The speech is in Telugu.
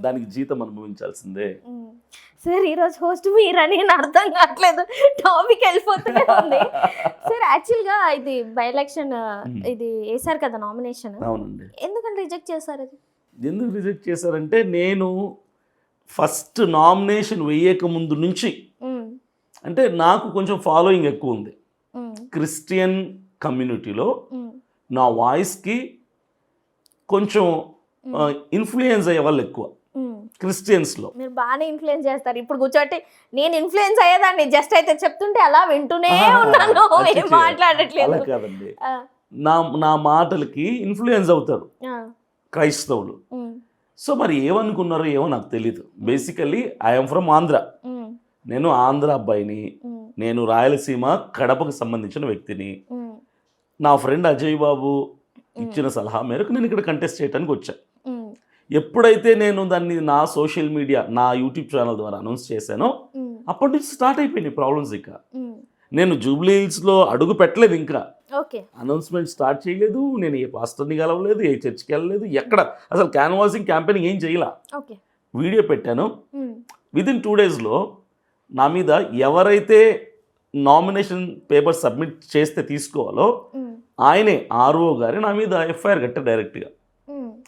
దానికి జీతం అనుభవించాల్సిందే. సార్ ఈరోజు హోస్ట్ మీరని అర్థం కావట్లేదు, టాపిక్ వెళ్ళిపోతూనే ఉంది. సార్ యాక్చువల్గా ఇది బై ఎలక్షన్ ఇది వేసారు కదా నామినేషన్, అవునండి. ఎందుకని రిజెక్ట్ చేశారు? అది ఎందుకు రిజెక్ట్ చేశారంటే, నేను ఫస్ట్ నామినేషన్ వేయక ముందు నుంచి అంటే నాకు కొంచెం ఫాలోయింగ్ ఎక్కువ ఉంది క్రిస్టియన్ కమ్యూనిటీలో. నా వాయిస్కి కొంచెం ఇన్ఫ్లుయెన్స్ అయ్యే వాళ్ళు ఎక్కువ క్రిస్టియన్స్లో. మీరు బాగానే ఇన్ఫ్లుయెన్స్ చేస్తారు. ఇప్పుడు కూర్చోటి నేను ఇన్ఫ్లుయెన్స్ అయ్యేదాన్ని, జస్ట్ అయితే చెప్తుంటే అలా వింటూనే ఉన్నాను, ఏం మాట్లాడట్లేదు. అలా కాదండి, నా మాటలకి ఇన్ఫ్లుయెన్స్ అవుతారు క్రైస్తవులు. సో మరి ఏమనుకున్నారో ఏమో నాకు తెలీదు. బేసికల్లీ ఐఎమ్ ఫ్రమ్ ఆంధ్ర, నేను ఆంధ్ర అబ్బాయిని, నేను రాయలసీమ కడపకు సంబంధించిన వ్యక్తిని. నా ఫ్రెండ్ అజయ్ బాబు ఇచ్చిన సలహా మేరకు నేను ఇక్కడ కంటెస్ట్ చేయడానికి వచ్చాను. ఎప్పుడైతే నేను దాన్ని నా సోషల్ మీడియా, నా యూట్యూబ్ ఛానల్ ద్వారా అనౌన్స్ చేశానో అప్పటి నుంచి స్టార్ట్ అయిపోయినాయి ప్రాబ్లమ్స్. ఇక నేను జూబ్లీ హిల్స్లో అడుగు పెట్టలేదు, ఇంకా అనౌన్స్మెంట్ స్టార్ట్ చేయలేదు, నేను ఏ పాస్టర్ని కలవలేదు, ఏ చర్చ్కి వెళ్ళలేదు, ఎక్కడ అసలు క్యాన్వాసింగ్ క్యాంపెయినింగ్ ఏం చేయలే. వీడియో పెట్టాను, విదిన్ 2 daysలో నా మీద ఎవరైతే నామినేషన్ పేపర్ సబ్మిట్ చేస్తే తీసుకోవాలో ఆయనే ఆర్ఓ గారి నా మీద ఎఫ్ఐఆర్ కట్టారు డైరెక్ట్గా.